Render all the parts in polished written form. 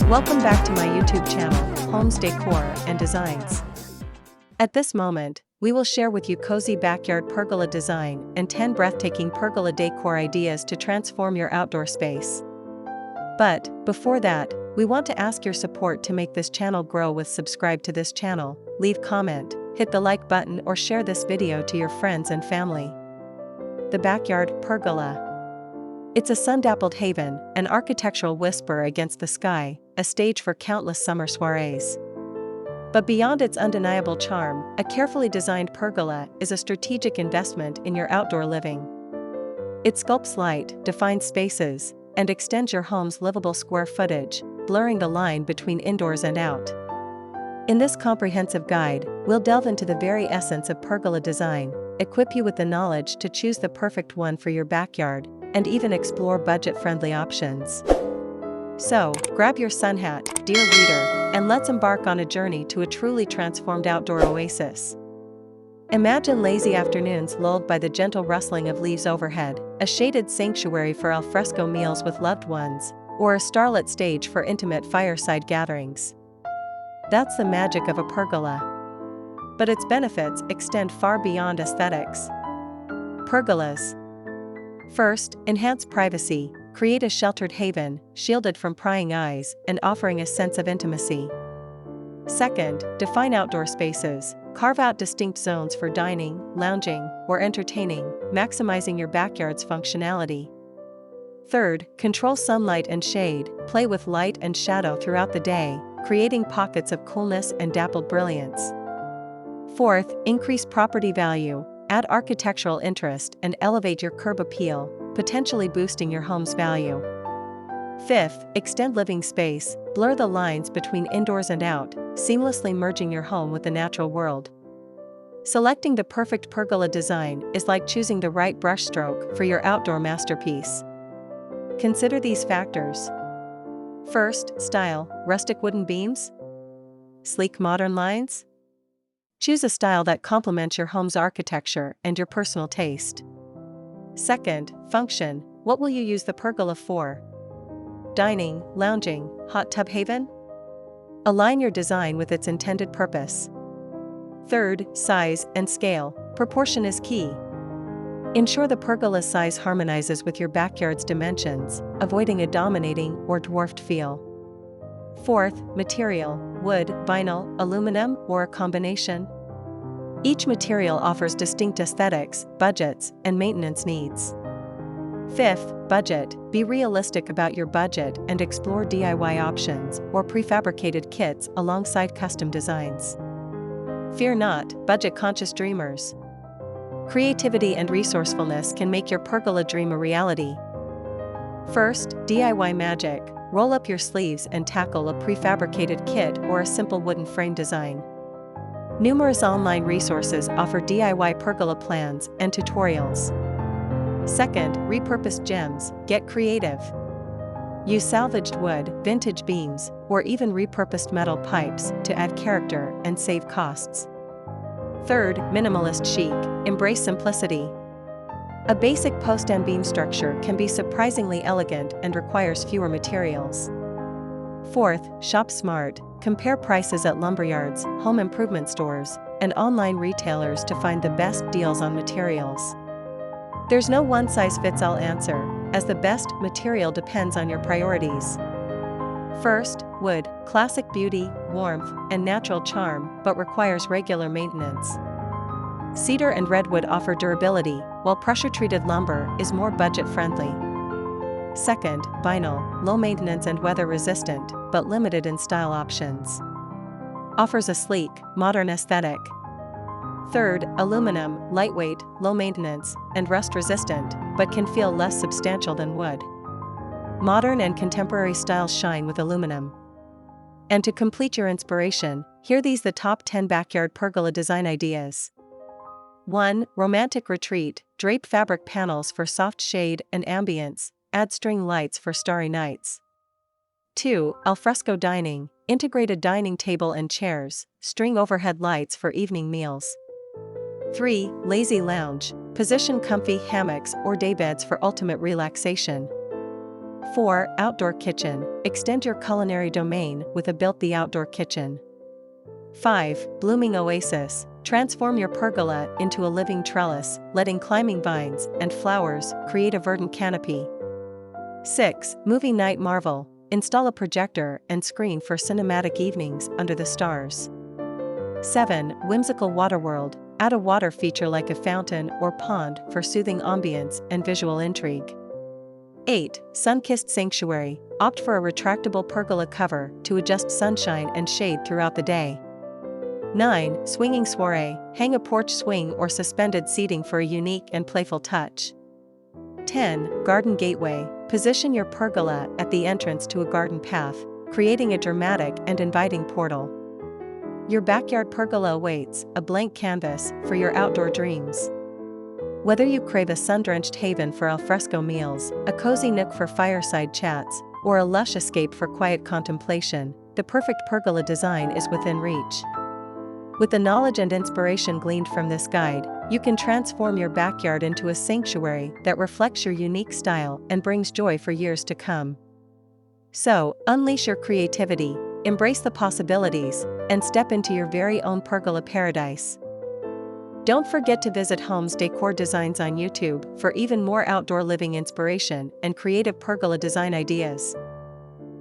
Welcome back to my YouTube channel, Homes Decor and Designs. At this moment, we will share with you cozy backyard pergola design and 10 breathtaking pergola decor ideas to transform your outdoor space. But, before that, we want to ask your support to make this channel grow with subscribe to this channel, leave comment, hit the like button or share this video to your friends and family. The backyard pergola. It's a sun-dappled haven, an architectural whisper against the sky, a stage for countless summer soirées. But beyond its undeniable charm, a carefully designed pergola is a strategic investment in your outdoor living. It sculpts light, defines spaces, and extends your home's livable square footage, blurring the line between indoors and out. In this comprehensive guide, we'll delve into the very essence of pergola design, equip you with the knowledge to choose the perfect one for your backyard, and even explore budget-friendly options. So, grab your sun hat, dear reader, and let's embark on a journey to a truly transformed outdoor oasis. Imagine lazy afternoons lulled by the gentle rustling of leaves overhead, a shaded sanctuary for alfresco meals with loved ones, or a starlit stage for intimate fireside gatherings. That's the magic of a pergola. But its benefits extend far beyond aesthetics. Pergolas. First, enhance privacy, create a sheltered haven, shielded from prying eyes and offering a sense of intimacy. Second, define outdoor spaces, carve out distinct zones for dining, lounging, or entertaining, maximizing your backyard's functionality. Third, control sunlight and shade, play with light and shadow throughout the day, creating pockets of coolness and dappled brilliance. Fourth, increase property value, add architectural interest and elevate your curb appeal, potentially boosting your home's value. Fifth, extend living space, blur the lines between indoors and out, seamlessly merging your home with the natural world. Selecting the perfect pergola design is like choosing the right brushstroke for your outdoor masterpiece. Consider these factors. First, style, rustic wooden beams? Sleek modern lines? Choose a style that complements your home's architecture and your personal taste. Second, function, what will you use the pergola for? Dining, lounging, hot tub haven? Align your design with its intended purpose. Third, size and scale, proportion is key. Ensure the pergola's size harmonizes with your backyard's dimensions, avoiding a dominating or dwarfed feel. Fourth, material, wood, vinyl, aluminum, or a combination. Each material offers distinct aesthetics, budgets, and maintenance needs. Fifth, budget, be realistic about your budget and explore DIY options or prefabricated kits alongside custom designs. Fear not, budget-conscious dreamers. Creativity and resourcefulness can make your pergola dream a reality. First, DIY magic, roll up your sleeves and tackle a prefabricated kit or a simple wooden frame design. Numerous online resources offer DIY pergola plans and tutorials. Second, repurposed gems, get creative. Use salvaged wood, vintage beams, or even repurposed metal pipes to add character and save costs. Third, minimalist chic, embrace simplicity. A basic post and beam structure can be surprisingly elegant and requires fewer materials. Fourth, shop smart, compare prices at lumberyards, home improvement stores, and online retailers to find the best deals on materials. There's no one-size-fits-all answer, as the best material depends on your priorities. First, wood, classic beauty, warmth, and natural charm, but requires regular maintenance. Cedar and redwood offer durability, while pressure-treated lumber is more budget-friendly. Second, vinyl, low maintenance and weather-resistant, but limited in style options. Offers a sleek, modern aesthetic. Third, aluminum, lightweight, low maintenance, and rust-resistant, but can feel less substantial than wood. Modern and contemporary styles shine with aluminum. And to complete your inspiration, here these the top 10 backyard pergola design ideas. 1. Romantic retreat, drape fabric panels for soft shade and ambience, add string lights for starry nights. 2. Alfresco dining, integrated dining table and chairs, string overhead lights for evening meals. 3. Lazy lounge, position comfy hammocks or daybeds for ultimate relaxation. 4. Outdoor kitchen. Extend your culinary domain with a built-the outdoor kitchen. 5. Blooming oasis. Transform your pergola into a living trellis, letting climbing vines and flowers create a verdant canopy. 6. Movie night marvel. Install a projector and screen for cinematic evenings under the stars. 7. Whimsical water world. Add a water feature like a fountain or pond for soothing ambience and visual intrigue. 8. Sun-kissed sanctuary. Opt for a retractable pergola cover to adjust sunshine and shade throughout the day. 9. Swinging soiree. Hang a porch swing or suspended seating for a unique and playful touch. 10. Garden gateway. Position your pergola at the entrance to a garden path, creating a dramatic and inviting portal. Your backyard pergola awaits, a blank canvas for your outdoor dreams. Whether you crave a sun-drenched haven for alfresco meals, a cozy nook for fireside chats, or a lush escape for quiet contemplation, the perfect pergola design is within reach. With the knowledge and inspiration gleaned from this guide, you can transform your backyard into a sanctuary that reflects your unique style and brings joy for years to come. So, unleash your creativity, embrace the possibilities, and step into your very own pergola paradise. Don't forget to visit Homes Decor Designs on YouTube for even more outdoor living inspiration and creative pergola design ideas.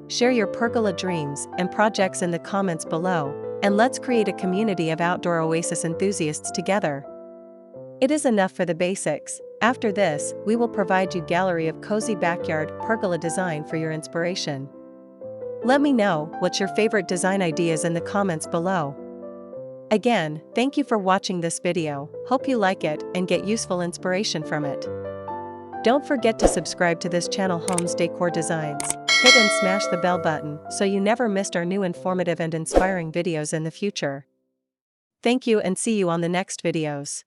Share your pergola dreams and projects in the comments below, and let's create a community of outdoor oasis enthusiasts together. It is enough for the basics. After this, we will provide you a gallery of cozy backyard pergola design for your inspiration. Let me know what's your favorite design ideas in the comments below. Again, thank you for watching this video. Hope you like it and get useful inspiration from it. Don't forget to subscribe to this channel, Homes Decor Designs. Hit and smash the bell button so you never missed our new informative and inspiring videos in the future. Thank you and see you on the next videos.